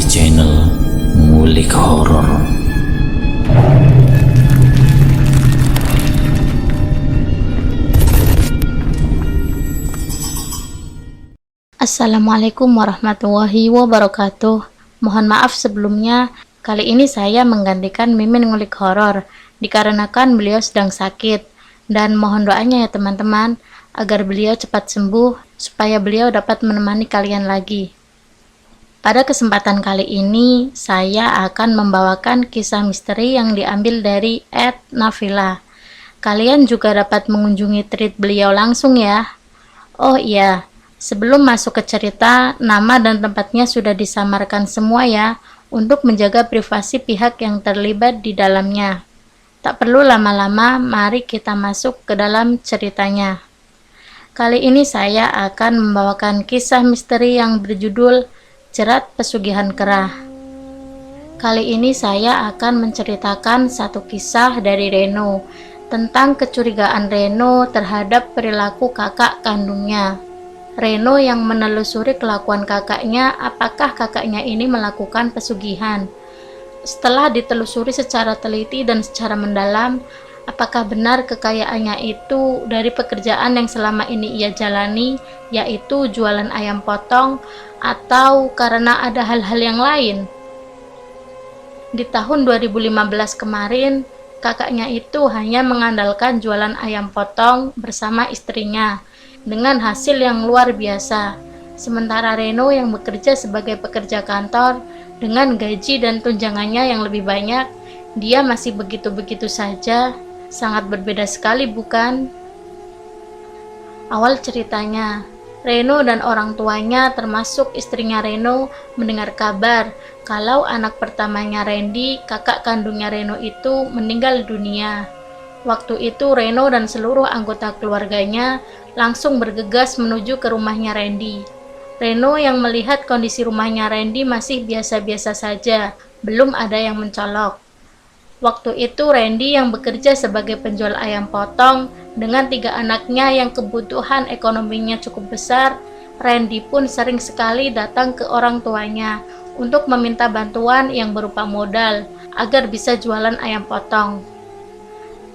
channel Ngulik Horor. Assalamualaikum warahmatullahi wabarakatuh. Mohon maaf sebelumnya, kali ini saya menggantikan Mimin Ngulik Horor dikarenakan beliau sedang sakit, dan mohon doanya ya teman-teman agar beliau cepat sembuh supaya beliau dapat menemani kalian lagi. Pada kesempatan kali ini saya akan membawakan kisah misteri yang diambil dari @nafila. Kalian juga dapat mengunjungi tweet beliau langsung ya. Oh iya, sebelum masuk ke cerita, nama dan tempatnya sudah disamarkan semua ya, untuk menjaga privasi pihak yang terlibat di dalamnya. Tak perlu lama-lama, mari kita masuk ke dalam ceritanya. Kali ini saya akan membawakan kisah misteri yang berjudul Jerat Pesugihan Kerah. Kali ini saya akan menceritakan satu kisah dari Reno, tentang kecurigaan Reno terhadap perilaku kakak kandungnya. Reno yang menelusuri kelakuan kakaknya, apakah kakaknya ini melakukan pesugihan. Setelah ditelusuri secara teliti dan secara mendalam, apakah benar kekayaannya itu dari pekerjaan yang selama ini ia jalani, yaitu jualan ayam potong, atau karena ada hal-hal yang lain. Di tahun 2015 kemarin, kakaknya itu hanya mengandalkan jualan ayam potong bersama istrinya, dengan hasil yang luar biasa. Sementara Reno yang bekerja sebagai pekerja kantor dengan gaji dan tunjangannya yang lebih banyak, dia masih begitu-begitu saja. Sangat berbeda sekali bukan? Awal ceritanya, Reno dan orang tuanya termasuk istrinya Reno mendengar kabar kalau anak pertamanya Randy, kakak kandungnya Reno itu meninggal dunia. Waktu itu Reno dan seluruh anggota keluarganya langsung bergegas menuju ke rumahnya Randy. Reno yang melihat kondisi rumahnya Randy masih biasa-biasa saja, belum ada yang mencolok. Waktu itu Randy yang bekerja sebagai penjual ayam potong dengan 3 anaknya yang kebutuhan ekonominya cukup besar. Randy pun sering sekali datang ke orang tuanya untuk meminta bantuan yang berupa modal agar bisa jualan ayam potong.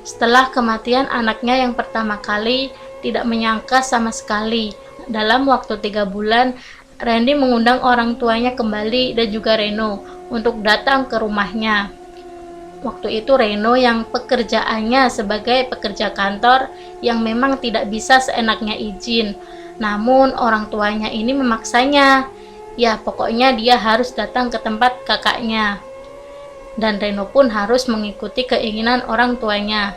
Setelah kematian anaknya yang pertama kali, tidak menyangka sama sekali, dalam waktu 3 bulan, Randy mengundang orang tuanya kembali dan juga Reno untuk datang ke rumahnya. Waktu itu Reno yang pekerjaannya sebagai pekerja kantor yang memang tidak bisa seenaknya izin, namun orang tuanya ini memaksanya. Ya, pokoknya dia harus datang ke tempat kakaknya. Dan Reno pun harus mengikuti keinginan orang tuanya.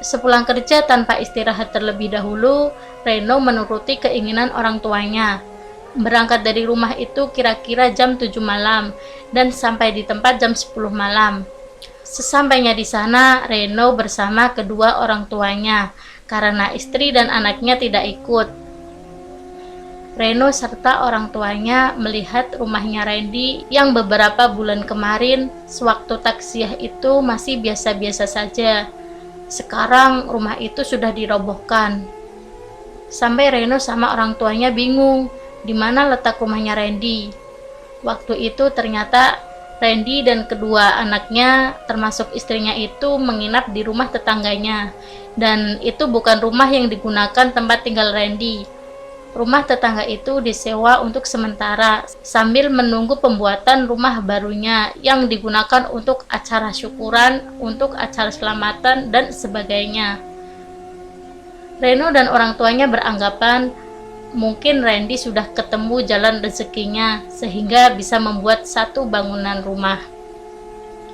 Sepulang kerja tanpa istirahat terlebih dahulu, Reno menuruti keinginan orang tuanya. Berangkat dari rumah itu kira-kira jam 7 malam dan sampai di tempat jam 10 malam. Sesampainya di sana, Reno bersama kedua orang tuanya karena istri dan anaknya tidak ikut. Reno serta orang tuanya melihat rumahnya Randy yang beberapa bulan kemarin sewaktu taksiah itu masih biasa-biasa saja. Sekarang rumah itu sudah dirobohkan. Sampai Reno sama orang tuanya bingung di mana letak rumahnya Randy. Waktu itu ternyata Randy dan kedua anaknya termasuk istrinya itu menginap di rumah tetangganya, dan itu bukan rumah yang digunakan tempat tinggal Randy. Rumah tetangga itu disewa untuk sementara sambil menunggu pembuatan rumah barunya yang digunakan untuk acara syukuran, untuk acara selamatan, dan sebagainya. Reno dan orang tuanya beranggapan mungkin Randy sudah ketemu jalan rezekinya sehingga bisa membuat satu bangunan rumah.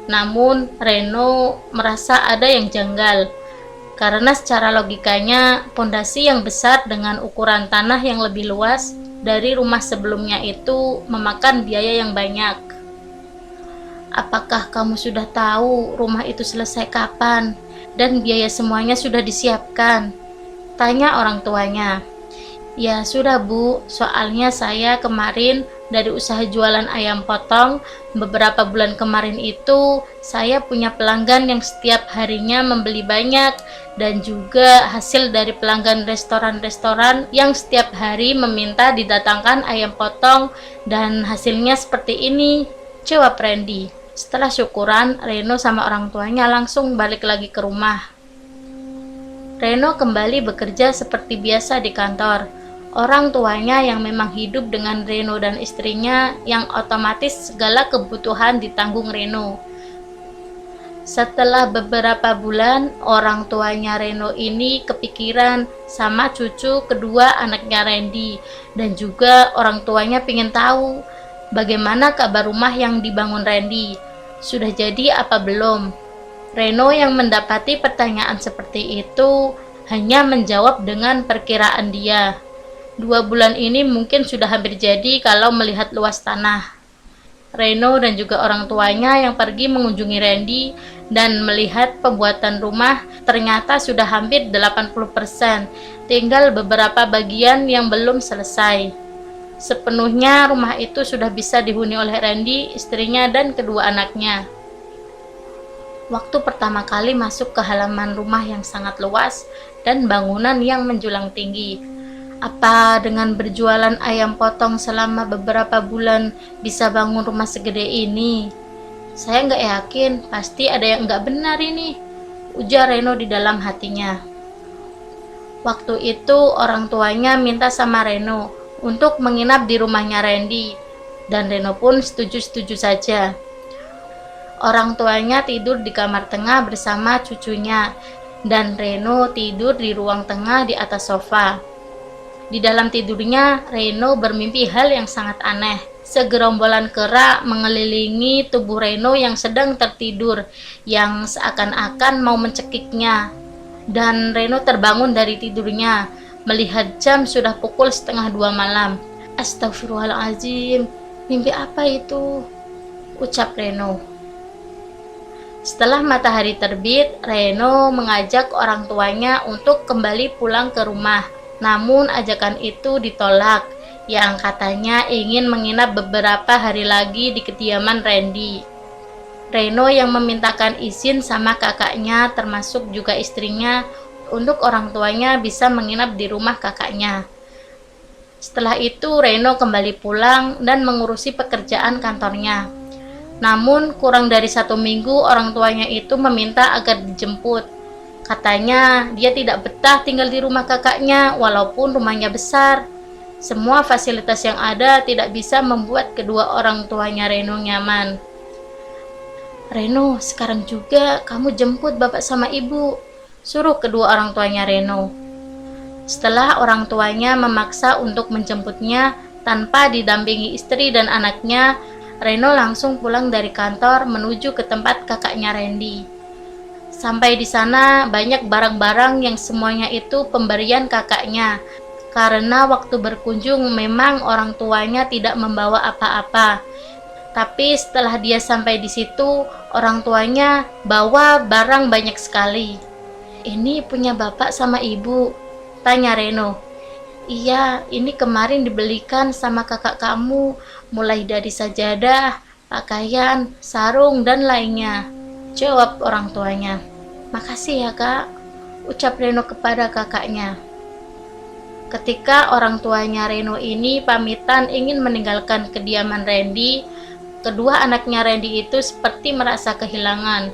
Namun Reno merasa ada yang janggal, karena secara logikanya pondasi yang besar dengan ukuran tanah yang lebih luas dari rumah sebelumnya itu memakan biaya yang banyak. Apakah kamu sudah tahu rumah itu selesai kapan dan biaya semuanya sudah disiapkan? Tanya orang tuanya. Ya sudah Bu, soalnya saya kemarin dari usaha jualan ayam potong, beberapa bulan kemarin itu saya punya pelanggan yang setiap harinya membeli banyak, dan juga hasil dari pelanggan restoran-restoran yang setiap hari meminta didatangkan ayam potong, dan hasilnya seperti ini. Jawab Randy. Setelah syukuran, Reno sama orang tuanya langsung balik lagi ke rumah. Reno kembali bekerja seperti biasa di kantor. Orang tuanya yang memang hidup dengan Reno dan istrinya yang otomatis segala kebutuhan ditanggung Reno. Setelah beberapa bulan, orang tuanya Reno ini kepikiran sama cucu kedua anaknya Randy, dan juga orang tuanya pengen tahu bagaimana kabar rumah yang dibangun Randy. Sudah jadi apa belum? Reno yang mendapati pertanyaan seperti itu hanya menjawab dengan perkiraan dia. 2 bulan ini mungkin sudah hampir jadi kalau melihat luas tanah. Reno dan juga orang tuanya yang pergi mengunjungi Randy dan melihat pembuatan rumah ternyata sudah hampir 80%, tinggal beberapa bagian yang belum selesai. Sepenuhnya rumah itu sudah bisa dihuni oleh Randy, istrinya dan kedua anaknya. Waktu pertama kali masuk ke halaman rumah yang sangat luas dan bangunan yang menjulang tinggi, apa dengan berjualan ayam potong selama beberapa bulan bisa bangun rumah segede ini? Saya nggak yakin, pasti ada yang nggak benar ini, ujar Reno di dalam hatinya. Waktu itu orang tuanya minta sama Reno untuk menginap di rumahnya Randy, dan Reno pun setuju-setuju saja. Orang tuanya tidur di kamar tengah bersama cucunya, dan Reno tidur di ruang tengah di atas sofa. Di dalam tidurnya, Reno bermimpi hal yang sangat aneh. Segerombolan kera mengelilingi tubuh Reno yang sedang tertidur, yang seakan-akan mau mencekiknya. Dan Reno terbangun dari tidurnya, melihat jam sudah pukul 1:30 malam. Astagfirullahaladzim, mimpi apa itu? Ucap Reno. Setelah matahari terbit, Reno mengajak orang tuanya untuk kembali pulang ke rumah. Namun ajakan itu ditolak, yang katanya ingin menginap beberapa hari lagi di kediaman Randy. Reno yang memintakan izin sama kakaknya termasuk juga istrinya untuk orang tuanya bisa menginap di rumah kakaknya. Setelah itu Reno kembali pulang dan mengurusi pekerjaan kantornya. Namun kurang dari 1 minggu orang tuanya itu meminta agar dijemput. Katanya dia tidak betah tinggal di rumah kakaknya walaupun rumahnya besar. Semua fasilitas yang ada tidak bisa membuat kedua orang tuanya Reno nyaman. Reno, sekarang juga kamu jemput bapak sama ibu, suruh kedua orang tuanya Reno. Setelah orang tuanya memaksa untuk menjemputnya tanpa didampingi istri dan anaknya, Reno langsung pulang dari kantor menuju ke tempat kakaknya Randy. Sampai di sana banyak barang-barang yang semuanya itu pemberian kakaknya. Karena waktu berkunjung memang orang tuanya tidak membawa apa-apa. Tapi setelah dia sampai di situ, orang tuanya bawa barang banyak sekali. Ini punya bapak sama ibu? Tanya Reno. Iya, ini kemarin dibelikan sama kakak kamu, mulai dari sajadah, pakaian, sarung, dan lainnya. Jawab orang tuanya. Makasih ya kak, ucap Reno kepada kakaknya. Ketika orang tuanya Reno ini pamitan ingin meninggalkan kediaman Randy, kedua anaknya Randy itu seperti merasa kehilangan.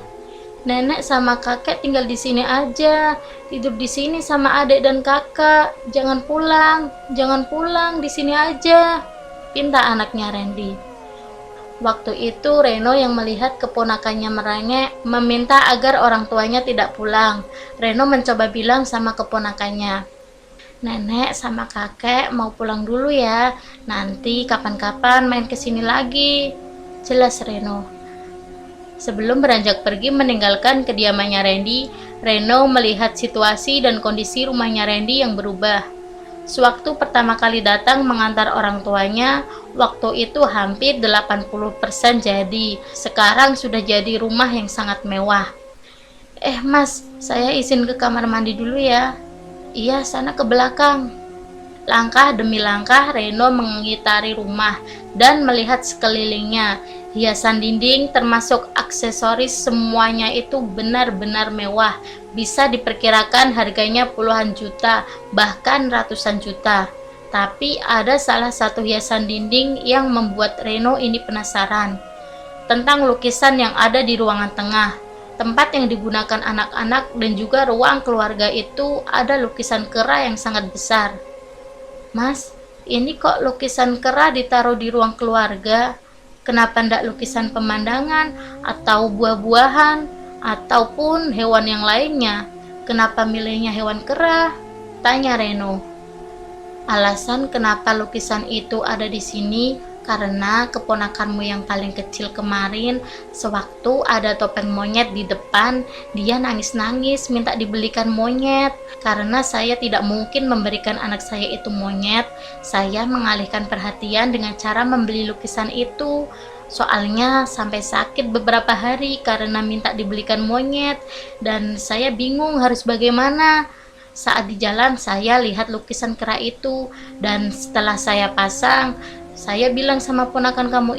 Nenek sama kakek tinggal di sini aja, tidur di sini sama adik dan kakak. Jangan pulang di sini aja, pinta anaknya Randy. Waktu itu Reno yang melihat keponakannya merengek meminta agar orang tuanya tidak pulang. Reno mencoba bilang sama keponakannya, nenek sama kakek mau pulang dulu ya, nanti kapan-kapan main kesini lagi, jelas Reno. Sebelum beranjak pergi meninggalkan kediamannya Randy, Reno melihat situasi dan kondisi rumahnya Randy yang berubah. Sewaktu pertama kali datang mengantar orang tuanya, waktu itu hampir 80% jadi. Sekarang sudah jadi rumah yang sangat mewah. Mas, saya izin ke kamar mandi dulu ya. Iya, sana ke belakang. Langkah demi langkah Reno mengitari rumah dan melihat sekelilingnya. Hiasan dinding termasuk aksesoris semuanya itu benar-benar mewah. Bisa diperkirakan harganya puluhan juta, bahkan ratusan juta. Tapi ada salah satu hiasan dinding yang membuat Reno ini penasaran. tentang lukisan yang ada di ruangan tengah. Tempat yang digunakan anak-anak dan juga ruang keluarga itu ada lukisan kera yang sangat besar. Mas, ini kok lukisan kera ditaruh di ruang keluarga? Kenapa ndak lukisan pemandangan atau buah-buahan ataupun hewan yang lainnya? Kenapa milihnya hewan kera? Tanya Reno. Alasan kenapa lukisan itu ada di sini karena keponakanmu yang paling kecil kemarin, sewaktu ada topeng monyet di depan, dia nangis-nangis minta dibelikan monyet. Karena saya tidak mungkin memberikan anak saya itu monyet, saya mengalihkan perhatian dengan cara membeli lukisan itu. Soalnya sampai sakit beberapa hari karena minta dibelikan monyet, dan saya bingung harus bagaimana. Saat di jalan saya lihat lukisan kera itu, dan setelah saya pasang, saya bilang sama ponakan kamu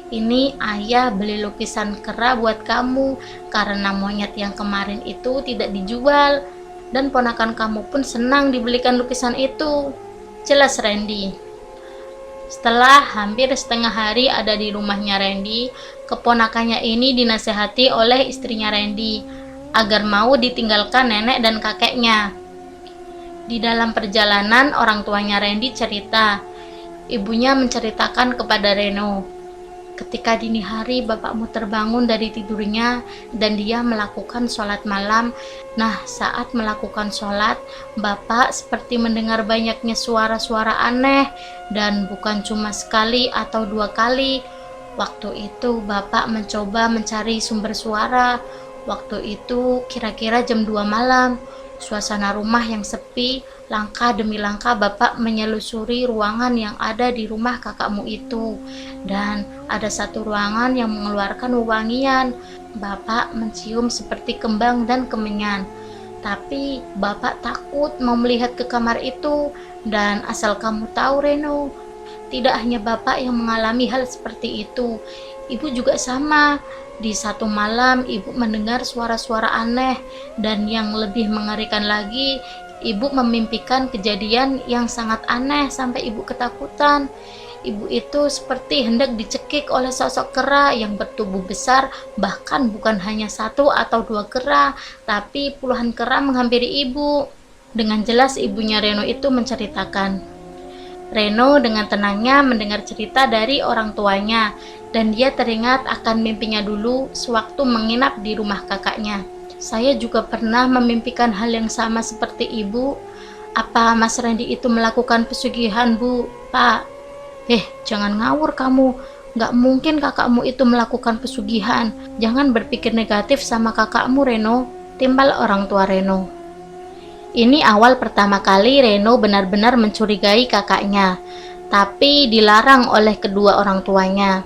ini ayah beli lukisan kera buat kamu karena monyet yang kemarin itu tidak dijual, dan ponakan kamu pun senang dibelikan lukisan itu. Jelas Randy. Setelah hampir setengah hari ada di rumahnya Randy, keponakannya ini dinasehati oleh istrinya Randy agar mau ditinggalkan nenek dan kakeknya. Di dalam perjalanan, orang tuanya Randy cerita. Ibunya menceritakan kepada Reno, ketika dini hari bapakmu terbangun dari tidurnya dan dia melakukan sholat malam. Nah, saat melakukan sholat, bapak seperti mendengar banyaknya suara-suara aneh, dan bukan cuma sekali atau dua kali. Waktu itu bapak mencoba mencari sumber suara. Waktu itu kira-kira jam 2 malam. Suasana rumah yang sepi, langkah demi langkah bapak menyelusuri ruangan yang ada di rumah kakakmu itu. Dan ada satu ruangan yang mengeluarkan wewangian. Bapak mencium seperti kembang dan kemenyan. Tapi bapak takut mau melihat ke kamar itu. Dan asal kamu tahu Reno, tidak hanya bapak yang mengalami hal seperti itu. Ibu juga sama. Di satu malam ibu mendengar suara-suara aneh, dan yang lebih mengerikan lagi, ibu memimpikan kejadian yang sangat aneh sampai ibu ketakutan. Ibu itu seperti hendak dicekik oleh sosok kera yang bertubuh besar, bahkan bukan hanya satu atau dua kera, tapi puluhan kera menghampiri ibu. Dengan jelas ibunya Reno itu menceritakan. Reno dengan tenangnya mendengar cerita dari orang tuanya, dan dia teringat akan mimpinya dulu sewaktu menginap di rumah kakaknya. Saya juga pernah memimpikan hal yang sama seperti ibu. Apa Mas Randy itu melakukan pesugihan, Bu? Pak? Jangan ngawur kamu. Gak mungkin kakakmu itu melakukan pesugihan. Jangan berpikir negatif sama kakakmu, Reno. Timbal orang tua Reno. Ini awal pertama kali Reno benar-benar mencurigai kakaknya, tapi dilarang oleh kedua orang tuanya.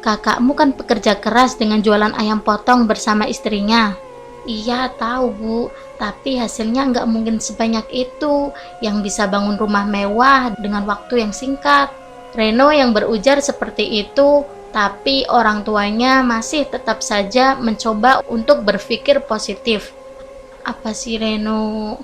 Kakakmu kan pekerja keras dengan jualan ayam potong bersama istrinya. Iya tahu Bu, tapi hasilnya nggak mungkin sebanyak itu yang bisa bangun rumah mewah dengan waktu yang singkat. Reno yang berujar seperti itu, tapi orang tuanya masih tetap saja mencoba untuk berpikir positif. Apa sih Reno?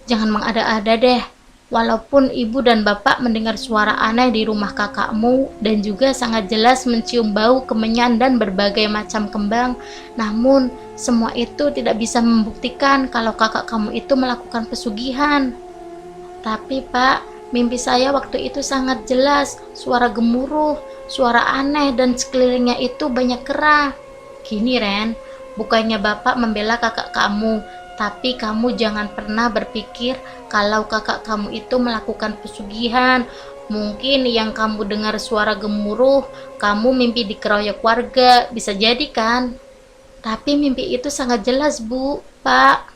Jangan mengada-ada deh. Walaupun ibu dan bapak mendengar suara aneh di rumah kakakmu dan juga sangat jelas mencium bau kemenyan dan berbagai macam kembang, namun semua itu tidak bisa membuktikan kalau kakak kamu itu melakukan pesugihan. Tapi Pak, mimpi saya waktu itu sangat jelas, suara gemuruh, suara aneh, dan sekelilingnya itu banyak kera. Gini Ren, bukannya bapak membela kakak kamu, tapi kamu jangan pernah berpikir kalau kakak kamu itu melakukan pesugihan. Mungkin yang kamu dengar suara gemuruh, kamu mimpi dikeroyok warga, bisa jadi kan? Tapi mimpi itu sangat jelas Bu, Pak.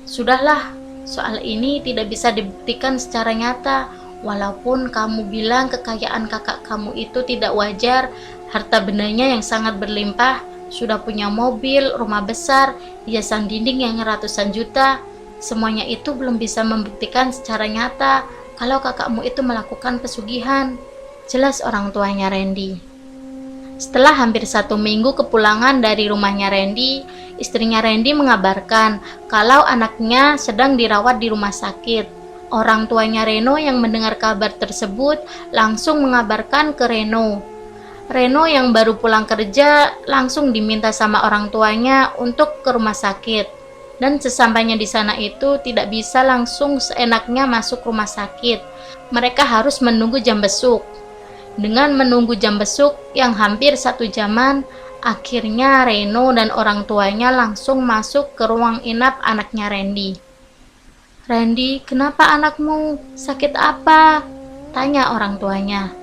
Sudahlah, soal ini tidak bisa dibuktikan secara nyata. Walaupun kamu bilang kekayaan kakak kamu itu tidak wajar, harta bendanya yang sangat berlimpah, sudah punya mobil, rumah besar, hiasan dinding yang ratusan juta, semuanya itu belum bisa membuktikan secara nyata kalau kakakmu itu melakukan pesugihan. Jelas orang tuanya Randy. Setelah hampir 1 minggu kepulangan dari rumahnya Randy, istrinya Randy mengabarkan kalau anaknya sedang dirawat di rumah sakit. Orang tuanya Reno yang mendengar kabar tersebut langsung mengabarkan ke Reno. Reno yang baru pulang kerja langsung diminta sama orang tuanya untuk ke rumah sakit. Dan sesampainya di sana itu tidak bisa langsung seenaknya masuk rumah sakit. Mereka harus menunggu jam besuk. Dengan menunggu jam besuk yang hampir 1 jaman, akhirnya Reno dan orang tuanya langsung masuk ke ruang inap anaknya Randy. "Randy, kenapa anakmu? Sakit apa?" tanya orang tuanya.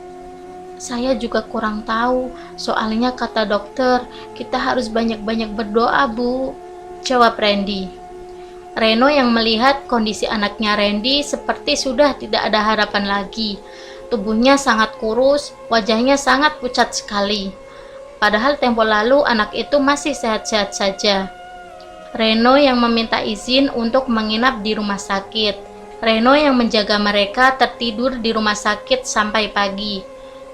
"Saya juga kurang tahu, soalnya kata dokter, kita harus banyak-banyak berdoa, Bu," jawab Randy. Reno yang melihat kondisi anaknya Randy seperti sudah tidak ada harapan lagi. Tubuhnya sangat kurus, wajahnya sangat pucat sekali. Padahal tempo lalu anak itu masih sehat-sehat saja. Reno yang meminta izin untuk menginap di rumah sakit. Reno yang menjaga mereka tertidur di rumah sakit sampai pagi.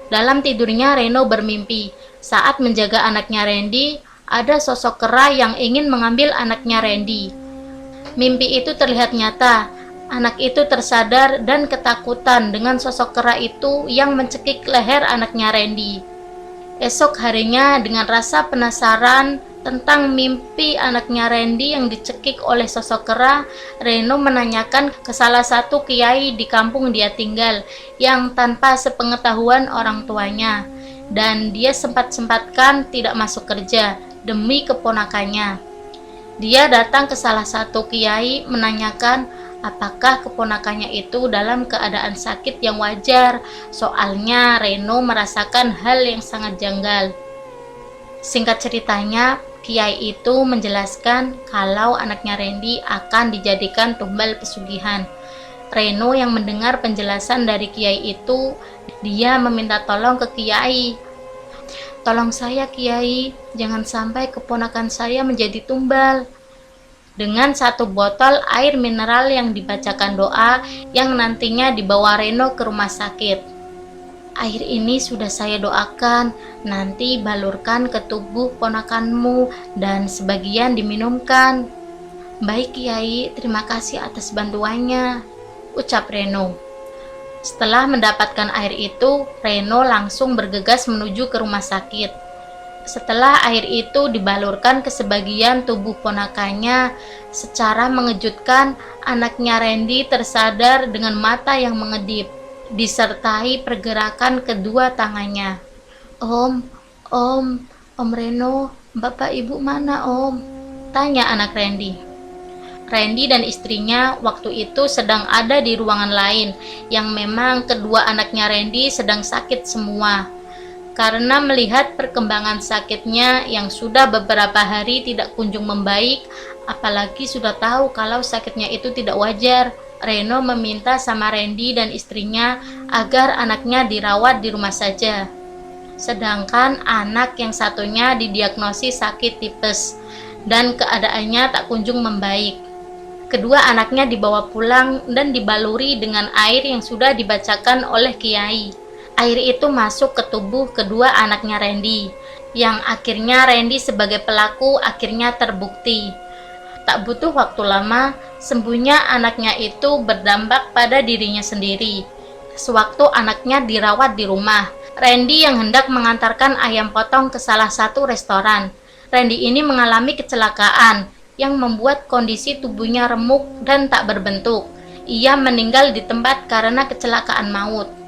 Dalam tidurnya Reno bermimpi saat menjaga anaknya Randy, ada sosok kera yang ingin mengambil anaknya Randy. Mimpi itu terlihat nyata. Anak itu tersadar dan ketakutan dengan sosok kera itu yang mencekik leher anaknya Randy. Esok harinya dengan rasa penasaran tentang mimpi anaknya Randy yang dicekik oleh sosok kera, Reno menanyakan ke salah satu kiai di kampung dia tinggal yang tanpa sepengetahuan orang tuanya, dan dia sempat-sempatkan tidak masuk kerja demi keponakannya. Dia datang ke salah satu kiai menanyakan apakah keponakannya itu dalam keadaan sakit yang wajar, soalnya Reno merasakan hal yang sangat janggal. Singkat ceritanya, kiai itu menjelaskan kalau anaknya Randy akan dijadikan tumbal pesugihan. Reno yang mendengar penjelasan dari kiai itu, dia meminta tolong ke kiai. "Tolong saya, Kiai, jangan sampai keponakan saya menjadi tumbal." Dengan 1 botol air mineral yang dibacakan doa yang nantinya dibawa Reno ke rumah sakit. "Air ini sudah saya doakan, nanti balurkan ke tubuh ponakanmu dan sebagian diminumkan." "Baik Kiai, terima kasih atas bantuannya," ucap Reno. Setelah mendapatkan air itu, Reno langsung bergegas menuju ke rumah sakit. Setelah air itu dibalurkan ke sebagian tubuh ponakannya, secara mengejutkan anaknya Randy tersadar dengan mata yang mengedip, disertai pergerakan kedua tangannya. Om Reno, Bapak Ibu mana Om?" tanya anak Randy. Randy dan istrinya waktu itu sedang ada di ruangan lain, yang memang kedua anaknya Randy sedang sakit semua. Karena melihat perkembangan sakitnya yang sudah beberapa hari tidak kunjung membaik, apalagi sudah tahu kalau sakitnya itu tidak wajar, Reno meminta sama Randy dan istrinya agar anaknya dirawat di rumah saja. Sedangkan anak yang satunya didiagnosis sakit tipes dan keadaannya tak kunjung membaik. Kedua anaknya dibawa pulang dan dibaluri dengan air yang sudah dibacakan oleh kiai. Air itu masuk ke tubuh kedua anaknya Randy, yang akhirnya Randy sebagai pelaku akhirnya terbukti. Tak butuh waktu lama, sembuhnya anaknya itu berdampak pada dirinya sendiri. Sewaktu anaknya dirawat di rumah, Randy yang hendak mengantarkan ayam potong ke salah satu restoran. Randy ini mengalami kecelakaan yang membuat kondisi tubuhnya remuk dan tak berbentuk. Ia meninggal di tempat karena kecelakaan maut.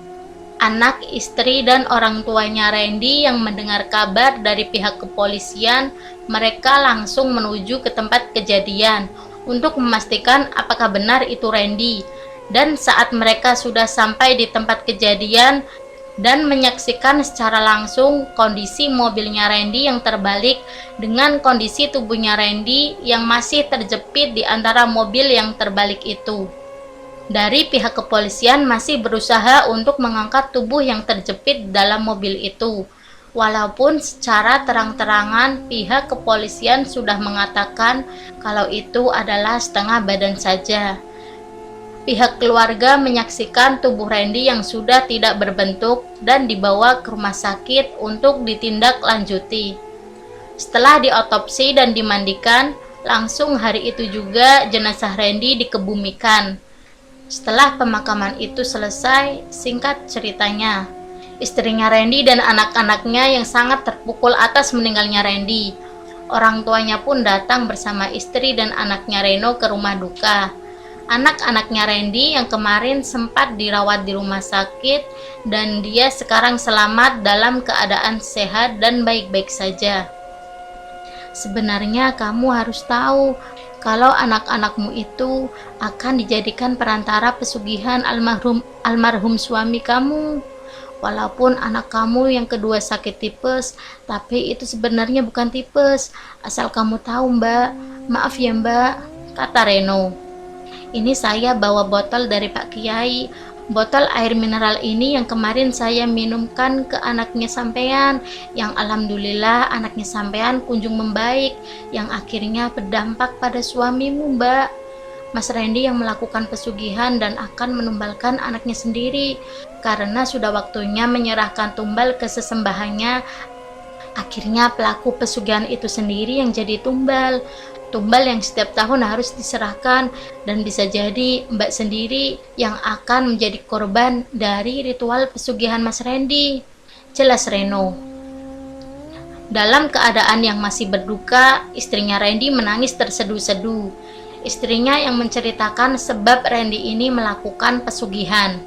Anak, istri, dan orang tuanya Randy yang mendengar kabar dari pihak kepolisian, mereka langsung menuju ke tempat kejadian untuk memastikan apakah benar itu Randy. Dan saat mereka sudah sampai di tempat kejadian dan menyaksikan secara langsung kondisi mobilnya Randy yang terbalik dengan kondisi tubuhnya Randy yang masih terjepit di antara mobil yang terbalik itu. Dari pihak kepolisian masih berusaha untuk mengangkat tubuh yang terjepit dalam mobil itu. Walaupun secara terang-terangan pihak kepolisian sudah mengatakan kalau itu adalah setengah badan saja. Pihak keluarga menyaksikan tubuh Randy yang sudah tidak berbentuk dan dibawa ke rumah sakit untuk ditindaklanjuti. Setelah diotopsi dan dimandikan, langsung hari itu juga jenazah Randy dikebumikan. Setelah pemakaman itu selesai, singkat ceritanya, istrinya Randy dan anak-anaknya yang sangat terpukul atas meninggalnya Randy. Orang tuanya pun datang bersama istri dan anaknya Reno ke rumah duka. Anak-anaknya Randy yang kemarin sempat dirawat di rumah sakit dan dia sekarang selamat dalam keadaan sehat dan baik-baik saja. Sebenarnya kamu harus tahu kalau anak-anakmu itu akan dijadikan perantara pesugihan almarhum suami kamu. Walaupun anak kamu yang kedua sakit tipes, tapi itu sebenarnya bukan tipes. Asal kamu tahu, Mbak. Maaf ya, Mbak, kata Reno. Ini saya bawa botol dari Pak Kiai. Botol air mineral ini yang kemarin saya minumkan ke anaknya sampean, yang alhamdulillah anaknya sampean kunjung membaik, yang akhirnya berdampak pada suamimu, Mbak. Mas Randy yang melakukan pesugihan dan akan menumbalkan anaknya sendiri. Karena sudah waktunya menyerahkan tumbal ke sesembahannya, akhirnya pelaku pesugihan itu sendiri yang jadi tumbal. Tumbal yang setiap tahun harus diserahkan, dan bisa jadi Mbak sendiri yang akan menjadi korban dari ritual pesugihan Mas Randy. Jelas Reno. Dalam keadaan yang masih berduka, istrinya Randy menangis terseduh-seduh. Istrinya yang menceritakan sebab Randy ini melakukan pesugihan.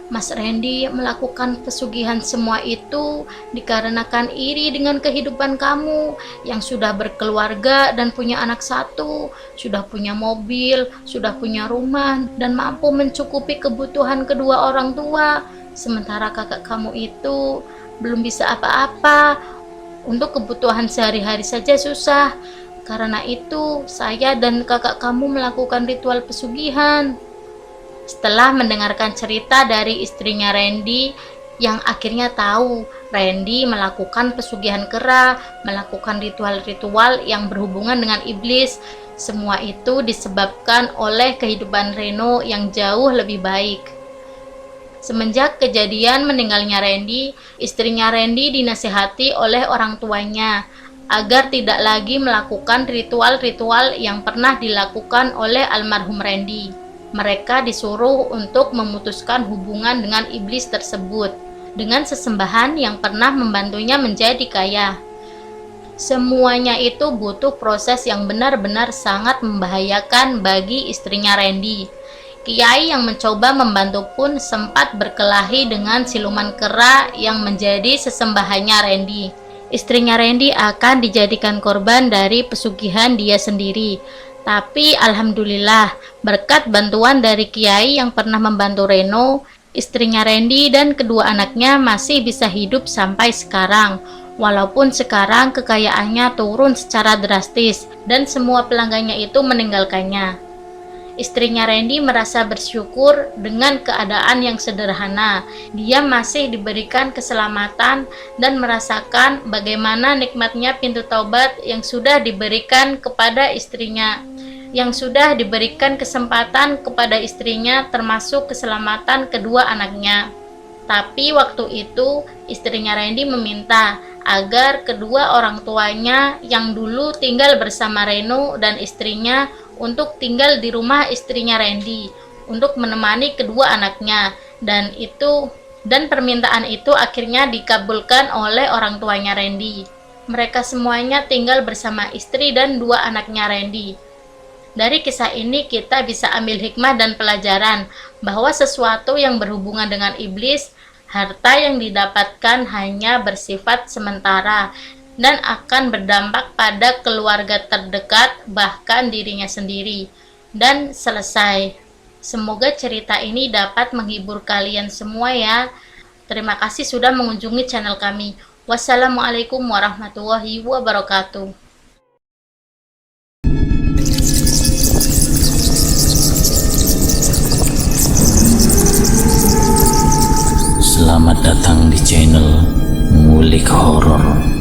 Mas Randy melakukan pesugihan semua itu dikarenakan iri dengan kehidupan kamu yang sudah berkeluarga dan punya anak satu, sudah punya mobil, sudah punya rumah, dan mampu mencukupi kebutuhan kedua orang tua. Sementara kakak kamu itu belum bisa apa-apa, untuk kebutuhan sehari-hari saja susah. Karena itu, saya dan kakak kamu melakukan ritual pesugihan. Setelah mendengarkan cerita dari istrinya Randy, yang akhirnya tahu Randy melakukan pesugihan kera, melakukan ritual-ritual yang berhubungan dengan iblis, semua itu disebabkan oleh kehidupan Reno yang jauh lebih baik. Semenjak kejadian meninggalnya Randy, istrinya Randy dinasihati oleh orang tuanya agar tidak lagi melakukan ritual-ritual yang pernah dilakukan oleh almarhum Randy. Mereka disuruh untuk memutuskan hubungan dengan iblis tersebut dengan sesembahan yang pernah membantunya menjadi kaya. Semuanya itu butuh proses yang benar-benar sangat membahayakan bagi istrinya Randy. Kiai yang mencoba membantu pun sempat berkelahi dengan siluman kera yang menjadi sesembahannya Randy. Istrinya Randy akan dijadikan korban dari pesugihan dia sendiri. Tapi alhamdulillah, berkat bantuan dari Kiai yang pernah membantu Reno, istrinya Randy dan kedua anaknya masih bisa hidup sampai sekarang. Walaupun sekarang kekayaannya turun secara drastis dan semua pelanggannya itu meninggalkannya. Istrinya Randy merasa bersyukur dengan keadaan yang sederhana. Dia masih diberikan keselamatan dan merasakan bagaimana nikmatnya pintu taubat yang sudah diberikan kepada istrinya, yang sudah diberikan kesempatan kepada istrinya, termasuk keselamatan kedua anaknya. Tapi waktu itu istrinya Randy meminta agar kedua orang tuanya yang dulu tinggal bersama Reno dan istrinya untuk tinggal di rumah istrinya Randy untuk menemani kedua anaknya, dan permintaan itu akhirnya dikabulkan oleh orang tuanya Randy. Mereka semuanya tinggal bersama istri dan dua anaknya Randy. Dari kisah ini kita bisa ambil hikmah dan pelajaran bahwa sesuatu yang berhubungan dengan iblis, harta yang didapatkan hanya bersifat sementara dan akan berdampak pada keluarga terdekat, bahkan dirinya sendiri. Dan selesai. Semoga cerita ini dapat menghibur kalian semua ya. Terima kasih sudah mengunjungi channel kami. Wassalamualaikum warahmatullahi wabarakatuh. Selamat datang di channel Ngulik Horor.